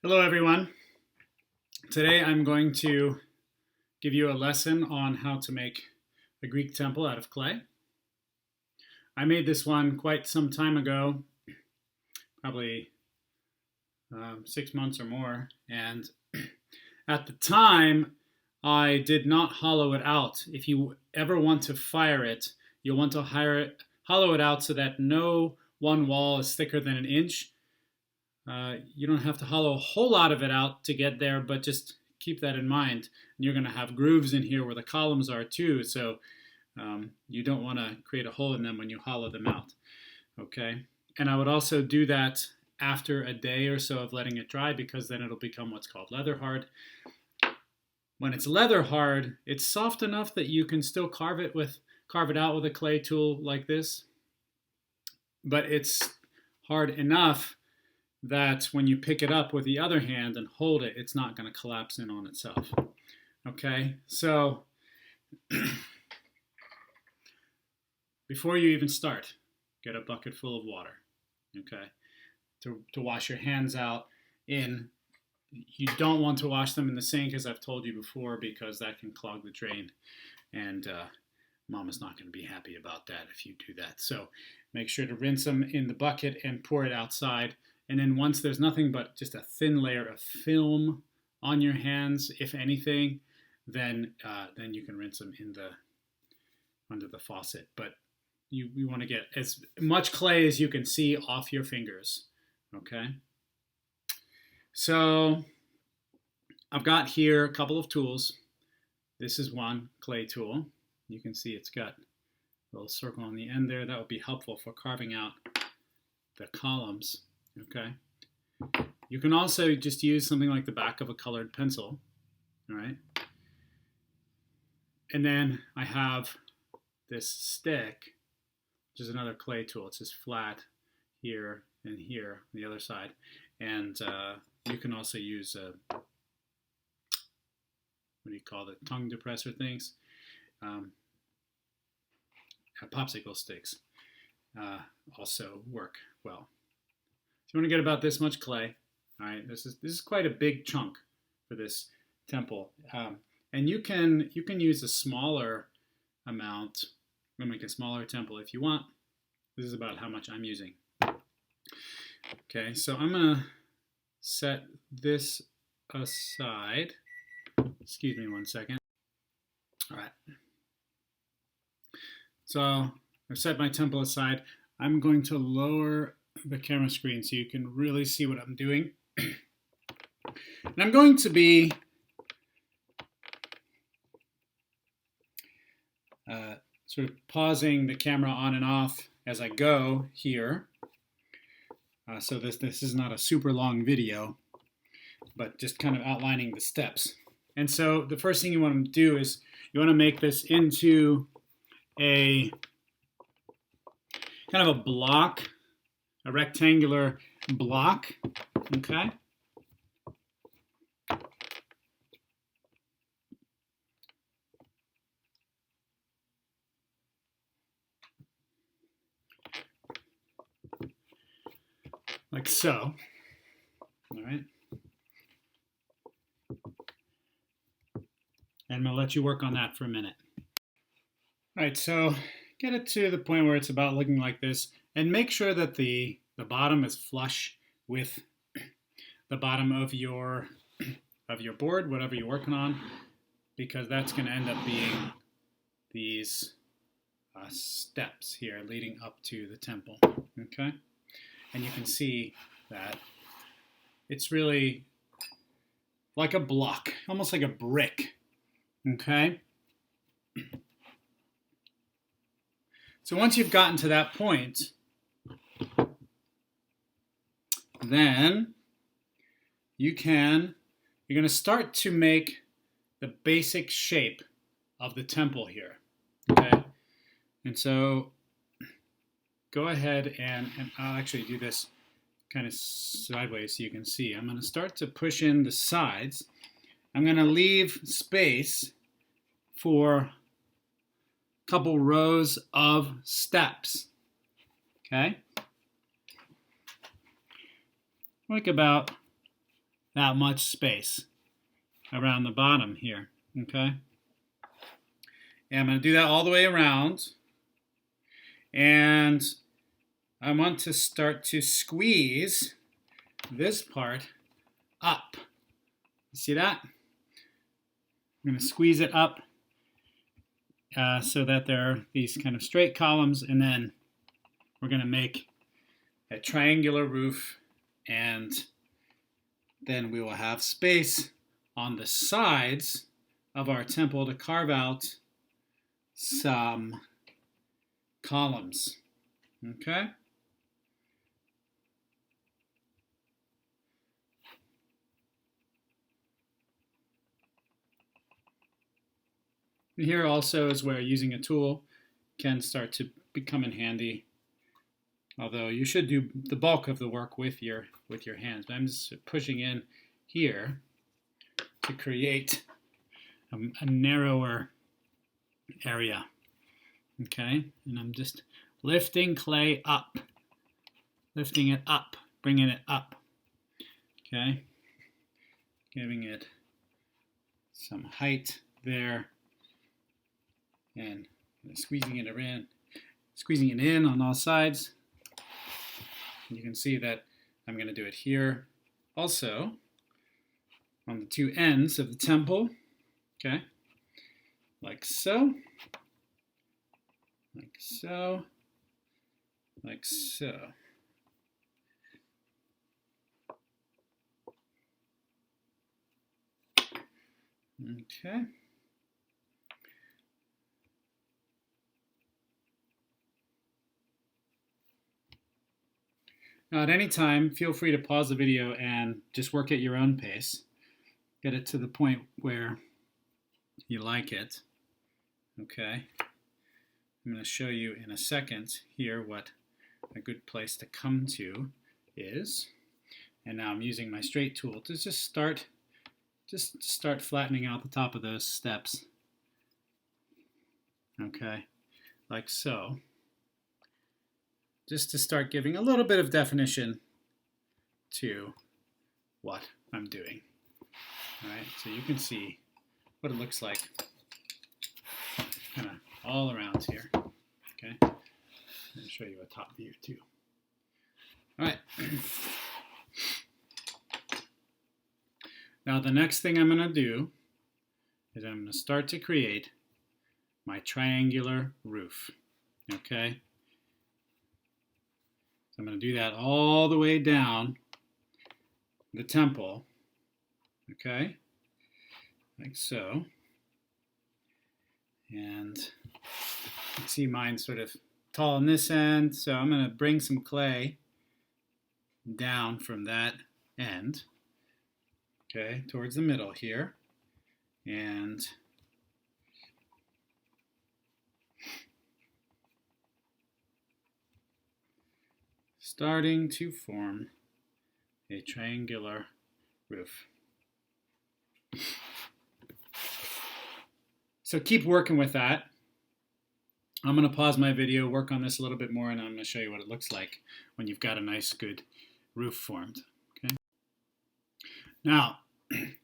Hello everyone. Today I'm going to give you a lesson on how to make a Greek temple out of clay. I made this one quite some time ago, probably 6 months or more, and at the time I did not hollow it out. If you ever want to fire it, you'll want to hollow it out so that no one wall is thicker than an inch. You don't have to hollow a whole lot of it out to get there, but just keep that in mind. And you're going to have grooves in here where the columns are too, so you don't want to create a hole in them when you hollow them out. Okay, and I would also do that after a day or so of letting it dry, because then it'll become what's called leather hard. When it's leather hard, it's soft enough that you can still carve it out with a clay tool like this, but it's hard enough that when you pick it up with the other hand and hold it, it's not going to collapse in on itself. Okay, so before you even start, get a bucket full of water, okay, to wash your hands out in. You don't want to wash them in the sink, as I've told you before, because that can clog the drain, and Mama's not going to be happy about that if you do that. So make sure to rinse them in the bucket and pour it outside. And then once there's nothing but just a thin layer of film on your hands, if anything, then you can rinse them under the faucet. But you want to get as much clay as you can see off your fingers. Okay. So I've got here a couple of tools. This is one clay tool. You can see it's got a little circle on the end there. That would be helpful for carving out the columns. Okay. You can also just use something like the back of a colored pencil. All right. And then I have this stick, which is another clay tool. It's just flat here and here on the other side. And you can also use what do you call it? Tongue depressor things. Popsicle sticks also work well. So you want to get about this much clay. All right, this is quite a big chunk for this temple, and you can use a smaller amount and make a smaller temple if you want. This is about how much I'm using. Okay, so I'm gonna set this aside. Excuse me one second. All right. So I've set my temple aside. I'm going to lower the camera screen so you can really see what I'm doing. And I'm going to be sort of pausing the camera on and off as I go here. So this is not a super long video, but just kind of outlining the steps. And so the first thing you want to do is you want to make this into a kind of a block, a rectangular block, okay? Like so, all right? And I'm gonna let you work on that for a minute. All right, so get it to the point where it's about looking like this, and make sure that the bottom is flush with the bottom of your board, whatever you're working on, because that's going to end up being these steps here leading up to the temple. Okay, and you can see that it's really like a block, almost like a brick. Okay. So once you've gotten to that point, then you're going to start to make the basic shape of the temple here. Okay? And so go ahead and I'll actually do this kind of sideways so you can see. I'm going to start to push in the sides. I'm going to leave space for couple rows of steps. Okay? Like about that much space around the bottom here, okay? And I'm going to do that all the way around. And I want to start to squeeze this part up. See that? I'm going to squeeze it up so that there are these kind of straight columns, and then we're going to make a triangular roof, and then we will have space on the sides of our temple to carve out some columns. Okay? And here also is where using a tool can start to become in handy. Although you should do the bulk of the work with your hands. But I'm just pushing in here to create a narrower area. Okay, and I'm just lifting clay up, lifting it up, bringing it up. Okay, giving it some height there, and squeezing it in on all sides. And you can see that I'm going to do it here also on the two ends of the temple. Okay, like so, like so, like so. Okay. Now at any time, feel free to pause the video and just work at your own pace. Get it to the point where you like it. Okay. I'm going to show you in a second here what a good place to come to is. And now I'm using my straight tool to just start flattening out the top of those steps. Okay, like so. Just to start giving a little bit of definition to what I'm doing. All right, so you can see what it looks like kind of all around here. Okay, I'm going to show you a top view too. All right. Now the next thing I'm going to do is I'm going to start to create my triangular roof. Okay. So I'm going to do that all the way down the temple. Okay. Like so. And you can see mine sort of tall on this end. So I'm going to bring some clay down from that end. Okay, towards the middle here, and starting to form a triangular roof. So keep working with that. I'm going to pause my video, work on this a little bit more, and I'm going to show you what it looks like when you've got a nice, good roof formed. Okay. Now,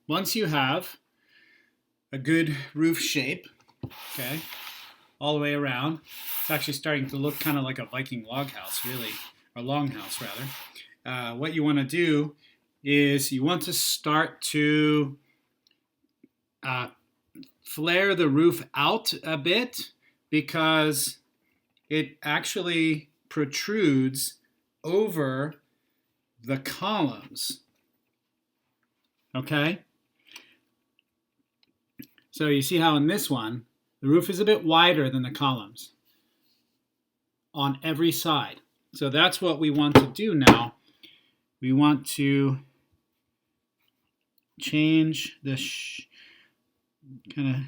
once you have a good roof shape, okay, all the way around, it's actually starting to look kind of like a Viking log house, really, or longhouse rather. What you want to do is you want to start to flare the roof out a bit, because it actually protrudes over the columns. Okay? So you see how in this one, the roof is a bit wider than the columns on every side. So that's what we want to do now. We want to change the kind of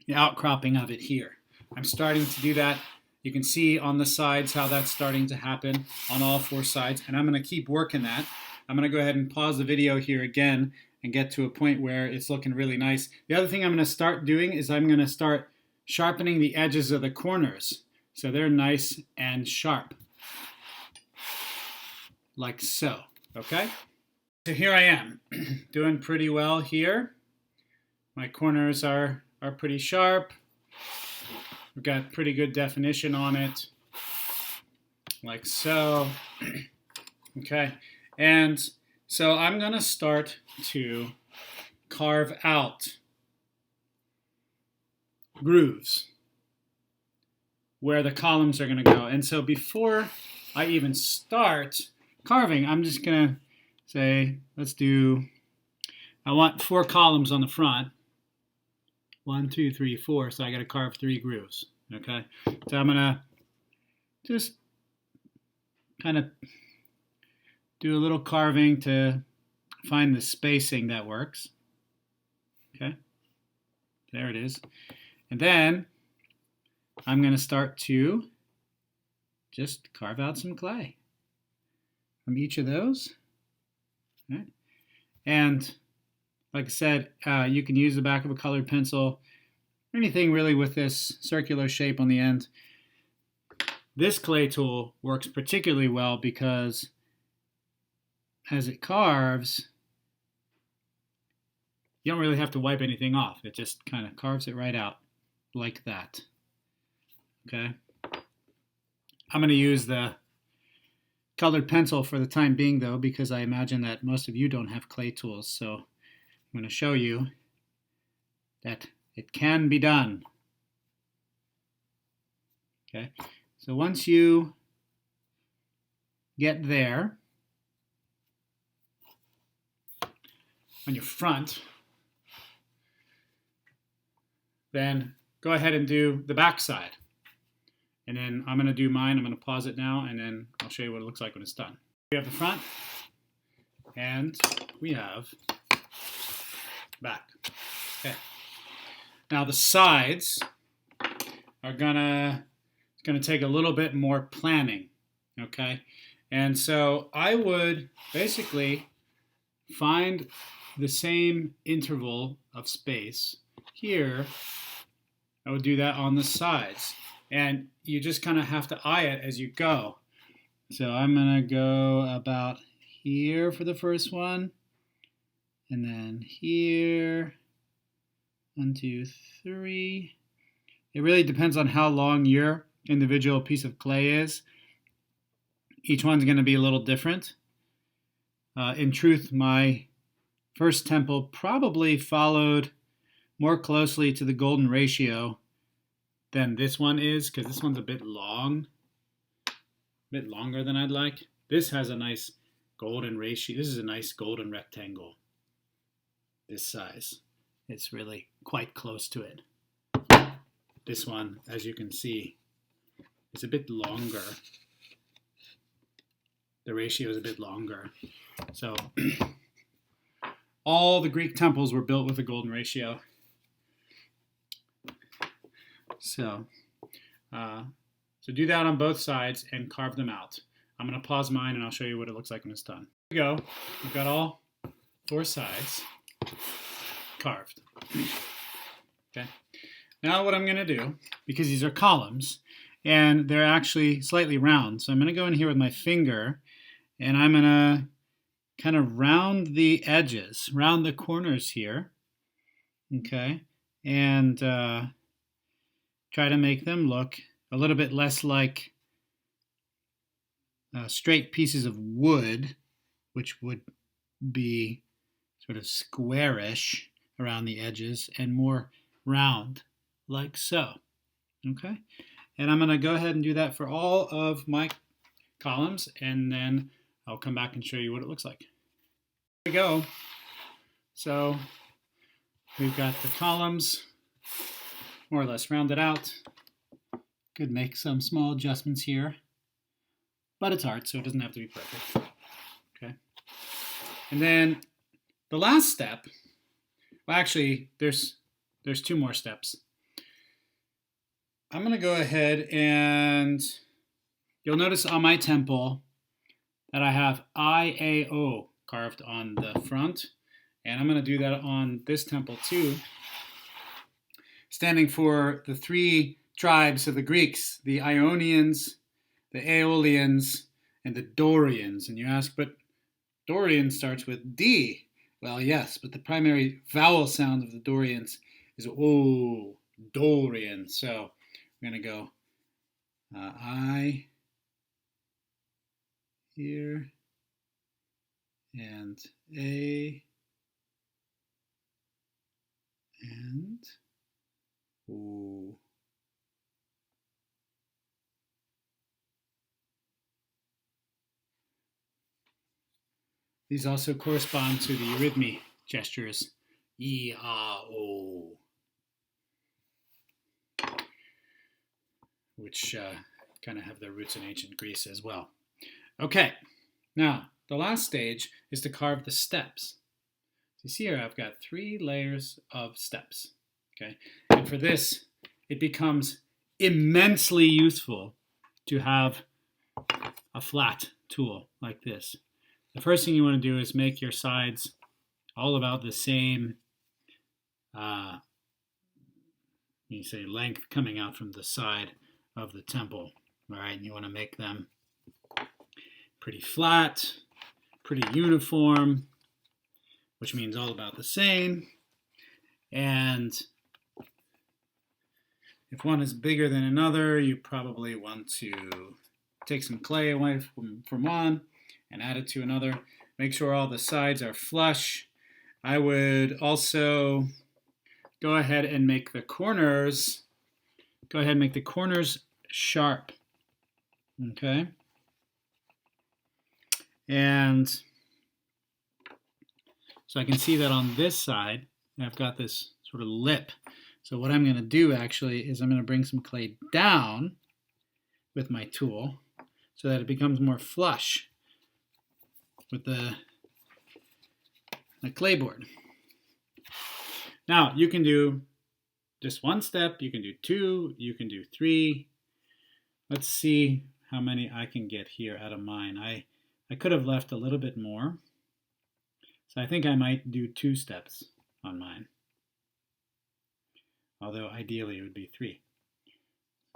the outcropping of it here. I'm starting to do that. You can see on the sides how that's starting to happen on all four sides, and I'm going to keep working that. I'm going to go ahead and pause the video here again and get to a point where it's looking really nice. The other thing I'm going to start doing is I'm going to start sharpening the edges of the corners so they're nice and sharp, like so, okay? So here I am, doing pretty well here. My corners are pretty sharp. We've got pretty good definition on it, like so. Okay, and so I'm going to start to carve out grooves where the columns are going to go. And so before I even start carving, I'm just going to say, I want 4 columns on the front. 1, 2, 3, 4. So I got to carve 3 grooves. Okay. So I'm going to just kind of do a little carving to find the spacing that works. Okay. There it is. And then I'm going to start to just carve out some clay from each of those. Right. And like I said, you can use the back of a colored pencil, anything really with this circular shape on the end. This clay tool works particularly well because as it carves, you don't really have to wipe anything off. It just kind of carves it right out like that. Okay. I'm going to use the colored pencil for the time being, though, because I imagine that most of you don't have clay tools. So I'm going to show you that it can be done. Okay. So once you get there on your front, then go ahead and do the back side. And then I'm going to do mine. I'm going to pause it now, and then I'll show you what it looks like when it's done. We have the front, and we have back. Okay. Now the sides are gonna take a little bit more planning. Okay. And so I would basically find the same interval of space here. I would do that on the sides. And you just kind of have to eye it as you go. So I'm going to go about here for the first one. And then here. 1, 2, 3. It really depends on how long your individual piece of clay is. Each one's going to be a little different. In truth, my first temple probably followed more closely to the golden ratio than this one is, because this one's a bit long, a bit longer than I'd like. This has a nice golden ratio. This is a nice golden rectangle, this size. It's really quite close to it. This one, as you can see, is a bit longer. The ratio is a bit longer. So all the Greek temples were built with a golden ratio. So do that on both sides and carve them out. I'm going to pause mine and I'll show you what it looks like when it's done. Here we go. We've got all 4 sides carved. Okay. Now what I'm going to do, because these are columns and they're actually slightly round, so I'm going to go in here with my finger and I'm going to kind of round the edges, round the corners here. Okay. And try to make them look a little bit less like straight pieces of wood, which would be sort of squarish around the edges, and more round, like so. Okay? And I'm going to go ahead and do that for all of my columns, and then I'll come back and show you what it looks like. Here we go. So we've got the columns more or less rounded out. Could make some small adjustments here, but it's art, so it doesn't have to be perfect. Okay. And then the last step, well, actually, there's 2 more steps. I'm going to go ahead and you'll notice on my temple that I have IAO carved on the front, and I'm going to do that on this temple too, standing for the 3 tribes of the Greeks, the Ionians, the Aeolians, and the Dorians. And you ask, but Dorian starts with D. Well, yes, but the primary vowel sound of the Dorians is O, Dorian. So we're going to go I here and A and O. These also correspond to the eurythmy gestures, E, A, O, which kind of have their roots in ancient Greece as well. Okay, now the last stage is to carve the steps. So you see here I've got 3 layers of steps. Okay, and for this it becomes immensely useful to have a flat tool like this. The first thing you want to do is make your sides all about the same you say length coming out from the side of the temple. All right, and you want to make them pretty flat, pretty uniform, which means all about the same. And if one is bigger than another, you probably want to take some clay away from one and add it to another. Make sure all the sides are flush. I would also go ahead and make the corners sharp. Okay? And so I can see that on this side, I've got this sort of lip. So what I'm going to do actually is I'm going to bring some clay down with my tool so that it becomes more flush with the clay board. Now you can do just 1 step, you can do 2, you can do 3. Let's see how many I can get here out of mine. I could have left a little bit more, so I think I might do 2 steps on mine, although ideally it would be 3.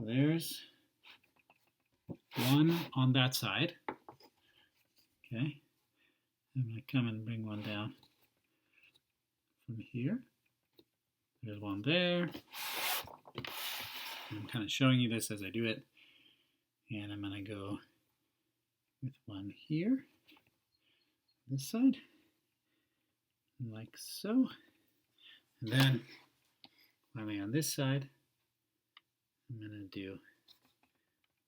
So there's 1 on that side. Okay, I'm going to come and bring 1 down from here. There's 1 there. I'm kind of showing you this as I do it. And I'm going to go with 1 here, this side, like so. And then finally on this side, I'm going to do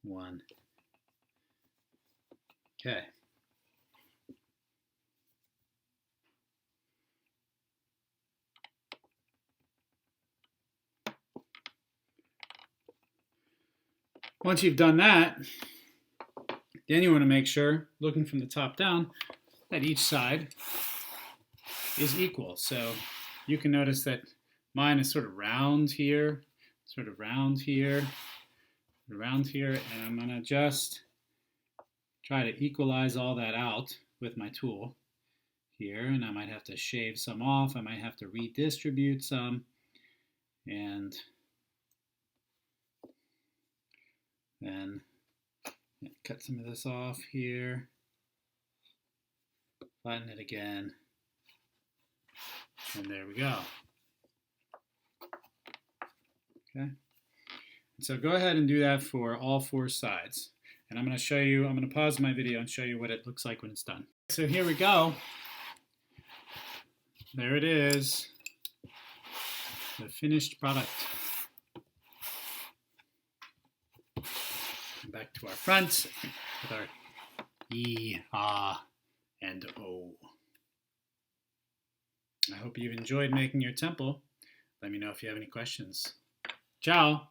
1. Okay. Once you've done that, then you want to make sure, looking from the top down, that each side is equal. So you can notice that mine is sort of round here, sort of round here, around here, and I'm going to just try to equalize all that out with my tool here, and I might have to shave some off, I might have to redistribute some, and then cut some of this off here, flatten it again, and there we go. Okay, so go ahead and do that for all 4 sides. And I'm going to pause my video and show you what it looks like when it's done. So here we go. There it is, the finished product. Back to our front with our E, A, and O. I hope you've enjoyed making your temple. Let me know if you have any questions. Ciao!